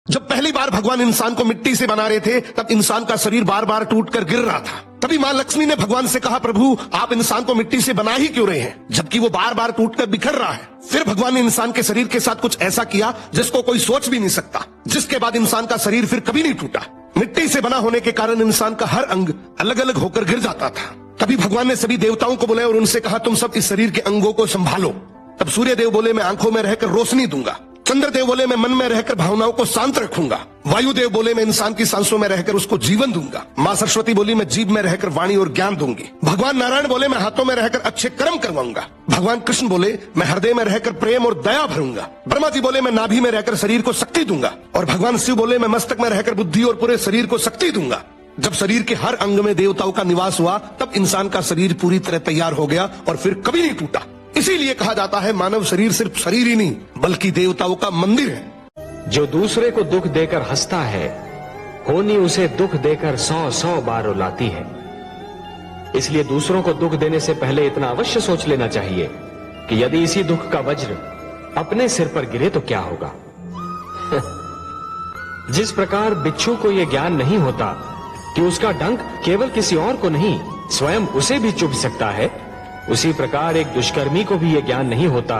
जब पहली बार भगवान इंसान को मिट्टी से बना रहे थे तब इंसान का शरीर बार बार टूटकर गिर रहा था। तभी मां लक्ष्मी ने भगवान से कहा, प्रभु आप इंसान को मिट्टी से बना ही क्यों रहे हैं जबकि वो बार बार टूटकर बिखर रहा है। फिर भगवान ने इंसान के शरीर के साथ कुछ ऐसा किया जिसको कोई सोच भी नहीं सकता, जिसके बाद इंसान का शरीर फिर कभी नहीं टूटा। मिट्टी से बना होने के कारण इंसान का हर अंग अलग अलग होकर गिर जाता था। तभी भगवान ने सभी देवताओं को बुलाया और उनसे कहा, तुम सब इस शरीर के अंगों को संभालो। तब सूर्य देव बोले, मैं आंखों में रहकर रोशनी दूंगा। चंद्रदेव बोले, मैं मन में रहकर भावनाओं को शांत रखूंगा। वायुदेव बोले, मैं इंसान की सांसों में रहकर उसको जीवन दूंगा। मां सरस्वती बोली, मैं जीभ में रहकर वाणी और ज्ञान दूंगी। भगवान नारायण बोले, मैं हाथों में रहकर अच्छे कर्म करवाऊंगा। भगवान कृष्ण बोले, मैं हृदय में रहकर प्रेम और दया भरूंगा। ब्रह्मा जी बोले, मैं नाभि में रहकर शरीर को शक्ति दूंगा। और भगवान शिव बोले, मैं मस्तक में रहकर बुद्धि और पूरे शरीर को शक्ति दूंगा। जब शरीर के हर अंग में देवताओं का निवास हुआ तब इंसान का शरीर पूरी तरह तैयार हो गया और फिर कभी नहीं टूटा। इसीलिए कहा जाता है, मानव शरीर सिर्फ शरीर ही नहीं बल्कि देवताओं का मंदिर है। जो दूसरे को दुख देकर हंसता है, होनी उसे दुख देकर 100 बार रुलाती है। इसलिए दूसरों को दुख देने से पहले इतना अवश्य सोच लेना चाहिए कि यदि इसी दुख का वज्र अपने सिर पर गिरे तो क्या होगा। जिस प्रकार बिच्छू को यह ज्ञान नहीं होता कि उसका डंक केवल किसी और को नहीं स्वयं उसे भी चुभ सकता है, उसी प्रकार एक दुष्कर्मी को भी ये ज्ञान नहीं होता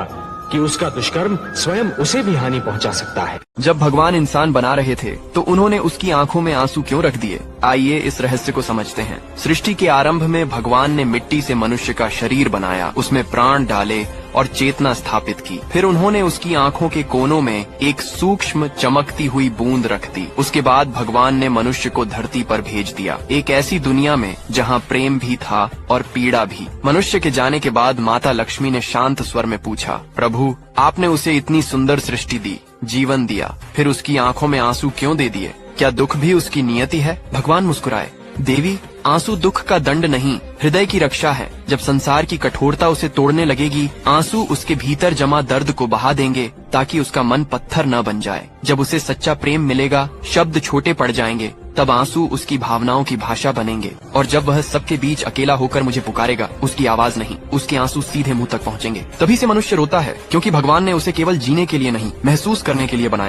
कि उसका दुष्कर्म स्वयं उसे भी हानि पहुंचा सकता है। जब भगवान इंसान बना रहे थे तो उन्होंने उसकी आंखों में आंसू क्यों रख दिए? आइए इस रहस्य को समझते हैं। सृष्टि के आरंभ में भगवान ने मिट्टी से मनुष्य का शरीर बनाया, उसमें प्राण डाले और चेतना स्थापित की। फिर उन्होंने उसकी आंखों के कोनों में एक सूक्ष्म चमकती हुई बूंद रख दी। उसके बाद भगवान ने मनुष्य को धरती पर भेज दिया, एक ऐसी दुनिया में जहाँ प्रेम भी था और पीड़ा भी। मनुष्य के जाने के बाद माता लक्ष्मी ने शांत स्वर में पूछा, प्रभु आपने उसे इतनी सुंदर सृष्टि दी, जीवन दिया, फिर उसकी आंखों में आंसू क्यों दे दिए? क्या दुख भी उसकी नियति है? भगवान मुस्कुराए, देवी आंसू दुख का दंड नहीं, हृदय की रक्षा है। जब संसार की कठोरता उसे तोड़ने लगेगी, आंसू उसके भीतर जमा दर्द को बहा देंगे ताकि उसका मन पत्थर न बन जाए। जब उसे सच्चा प्रेम मिलेगा, शब्द छोटे पड़ जाएंगे, तब आंसू उसकी भावनाओं की भाषा बनेंगे। और जब वह सबके बीच अकेला होकर मुझे पुकारेगा, उसकी आवाज नहीं, उसके आंसू सीधे मुंह तक पहुंचेंगे। तभी से मनुष्य रोता है, क्योंकि भगवान ने उसे केवल जीने के लिए नहीं, महसूस करने के लिए बनाया।